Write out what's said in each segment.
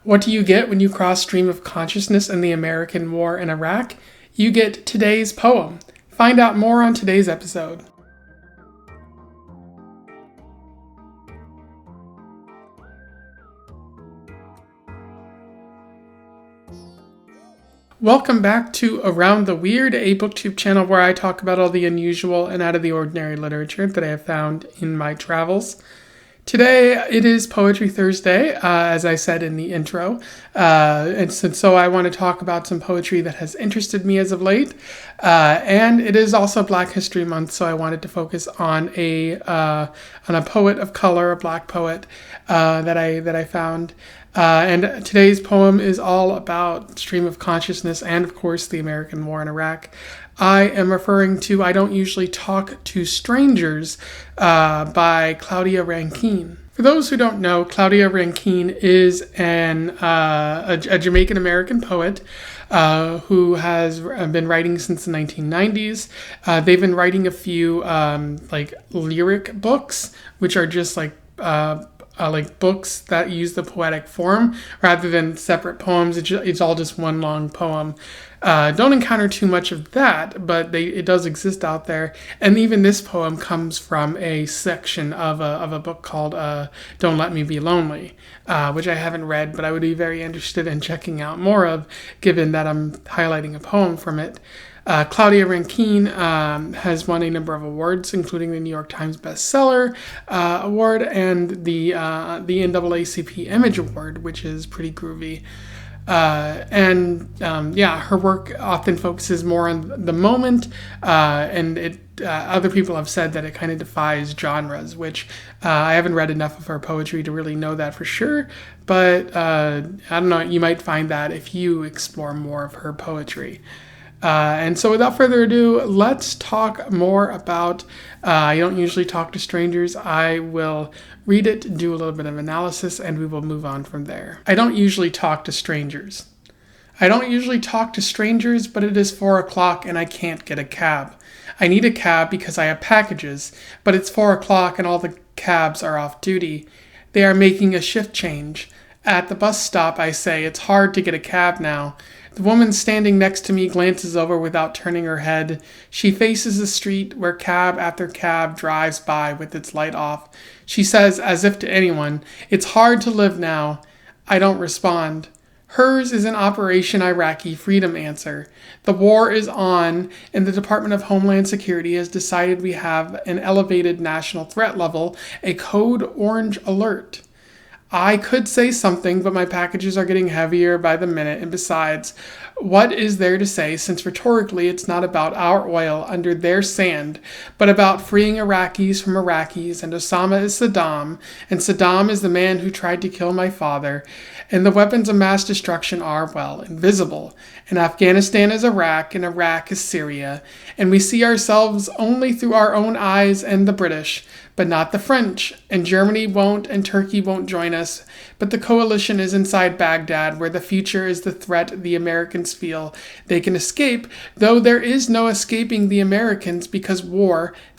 What do you get when you cross stream of consciousness in the American war in Iraq? You get today's poem. Find out more on today's episode. Welcome back to Around the Weird, a booktube channel where I talk about all the unusual and out of the ordinary literature that I have found in my travels. Today, it is Poetry Thursday, as I said in the intro, and so I want to talk about some poetry that has interested me as of late, and it is also Black History Month, so I wanted to focus on a poet of color, a Black poet that I found. And today's poem is all about stream of consciousness and, of course, the American war in Iraq. I am referring to I Don't Usually Talk to Strangers by Claudia Rankine. For those who don't know, Claudia Rankine is a Jamaican-American poet who has been writing since the 1990s. They've been writing a few lyric books, which are just like books that use the poetic form rather than separate poems. It's all just one long poem. Don't encounter too much of that, but it does exist out there. And even this poem comes from a section of a book called Don't Let Me Be Lonely, which I haven't read, but I would be very interested in checking out more of, given that I'm highlighting a poem from it. Claudia Rankine has won a number of awards, including the New York Times Bestseller Award and the NAACP Image Award, which is pretty groovy. Her work often focuses more on the moment, and other people have said that it kind of defies genres, which I haven't read enough of her poetry to really know that for sure, but I don't know, you might find that if you explore more of her poetry. And so without further ado, let's talk more about I Don't Usually Talk to Strangers. I will read it, do a little bit of analysis, and we will move on from there. I don't usually talk to strangers. I don't usually talk to strangers, but it is 4 o'clock and I can't get a cab. I need a cab because I have packages, but it's 4 o'clock and all the cabs are off duty. They are making a shift change. At the bus stop, I say, it's hard to get a cab now. The woman standing next to me glances over without turning her head. She faces the street where cab after cab drives by with its light off. She says, as if to anyone, it's hard to live now. I don't respond. Hers is an Operation Iraqi Freedom answer. The war is on, and the Department of Homeland Security has decided we have an elevated national threat level, a code orange alert. I could say something, but my packages are getting heavier by the minute, and besides, what is there to say since rhetorically it's not about our oil under their sand, but about freeing Iraqis from Iraqis, and Osama is Saddam, and Saddam is the man who tried to kill my father, and the weapons of mass destruction are, well, invisible, and Afghanistan is Iraq, and Iraq is Syria, and we see ourselves only through our own eyes and the British, but not the French, and Germany won't and Turkey won't join us, but the coalition is inside Baghdad, where the future is the threat the Americans feel they can escape, though there is no escaping the Americans because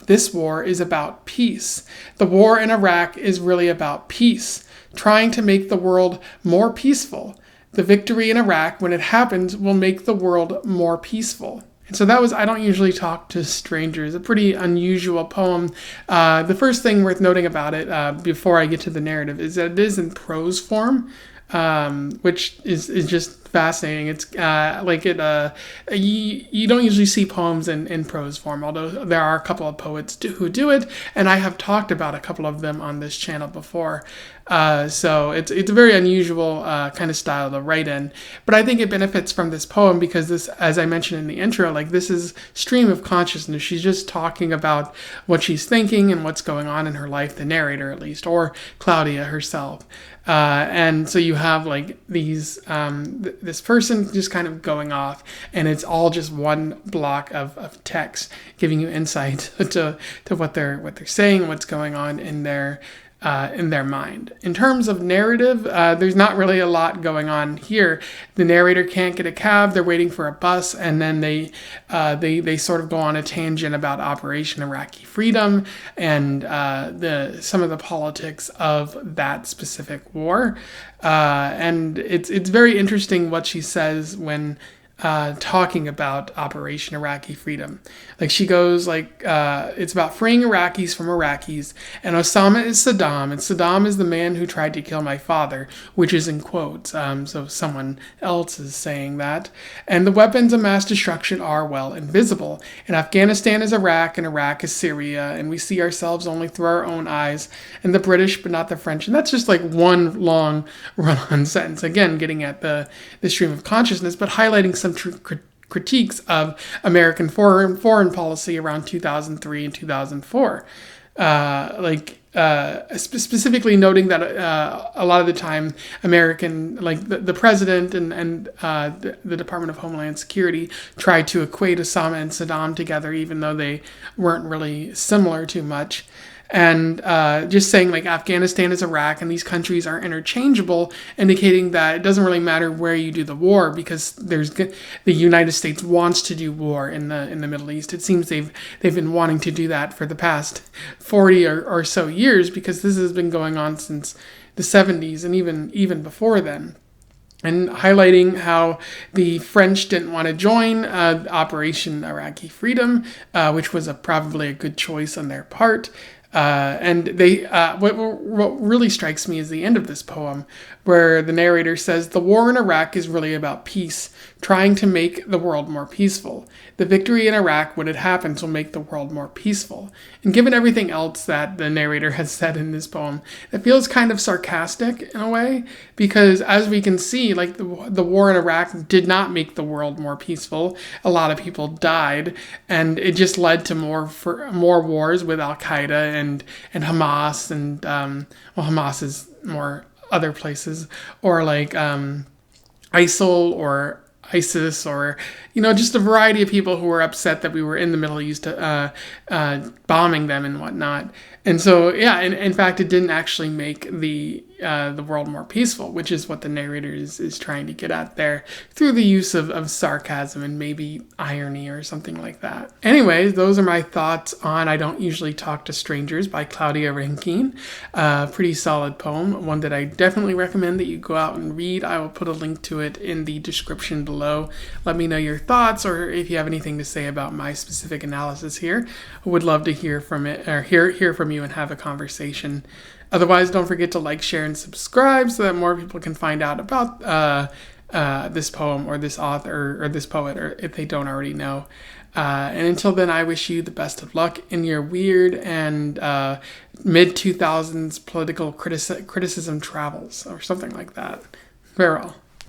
this war is about peace. The war in Iraq is really about peace, trying to make the world more peaceful. The victory in Iraq, when it happens, will make the world more peaceful. And so that was I Don't Usually Talk to Strangers, a pretty unusual poem. The first thing worth noting about it, before I get to the narrative, is that it is in prose form, which is just fascinating. It's you don't usually see poems in prose form, although there are a couple of poets who do it, and I have talked about a couple of them on this channel before. So it's a very unusual kind of style to write in, but I think it benefits from this poem because this, as I mentioned in the intro, this is stream of consciousness. She's just talking about what she's thinking and what's going on in her life, the narrator at least, or Claudia herself. And so you have this person just kind of going off, and it's all just one block of text giving you insight to what they're saying, what's going on in their in their mind. In terms of narrative, there's not really a lot going on here. The narrator can't get a cab; they're waiting for a bus, and then they sort of go on a tangent about Operation Iraqi Freedom and some of the politics of that specific war. And it's very interesting what she says when talking about Operation Iraqi Freedom. Like she goes like, it's about freeing Iraqis from Iraqis, and Osama is Saddam, and Saddam is the man who tried to kill my father, which is in quotes, so someone else is saying that. And the weapons of mass destruction are, well, invisible. And Afghanistan is Iraq, and Iraq is Syria, and we see ourselves only through our own eyes, and the British, but not the French. And that's just like one long run-on sentence, again, getting at the stream of consciousness, but highlighting some critiques of American foreign policy around 2003 and 2004. Specifically noting that a lot of the time American, like the president and the Department of Homeland Security tried to equate Osama and Saddam together, even though they weren't really similar too much. And just saying like Afghanistan is Iraq and these countries are interchangeable, indicating that it doesn't really matter where you do the war because the United States wants to do war in the Middle East. It seems they've been wanting to do that for the past 40 or so years, because this has been going on since the 70s and even before then. And highlighting how the French didn't want to join Operation Iraqi Freedom, which was probably a good choice on their part. And what really strikes me is the end of this poem, where the narrator says, "The war in Iraq is really about peace, trying to make the world more peaceful. The victory in Iraq, when it happens, will make the world more peaceful." And given everything else that the narrator has said in this poem, it feels kind of sarcastic in a way, because as we can see, like the war in Iraq did not make the world more peaceful. A lot of people died, and it just led to more wars with Al-Qaeda and Hamas, and Hamas is more other places, or like ISIL or ISIS, or just a variety of people who were upset that we were in the Middle East bombing them and whatnot. And so, yeah, in fact, it didn't actually make the world more peaceful, which is what the narrator is trying to get at there through the use of sarcasm and maybe irony or something like that. Anyways, those are my thoughts on I Don't Usually Talk to Strangers by Claudia Rankine. Pretty solid poem, one that I definitely recommend that you go out and read. I will put a link to it in the description below. Let me know your thoughts, or if you have anything to say about my specific analysis here. I would love to hear from it, or hear from you and have a conversation. Otherwise, don't forget to like, share, and subscribe so that more people can find out about this poem or this author or this poet, or if they don't already know. And until then, I wish you the best of luck in your weird and mid-2000s political criticism travels, or something like that. Farewell.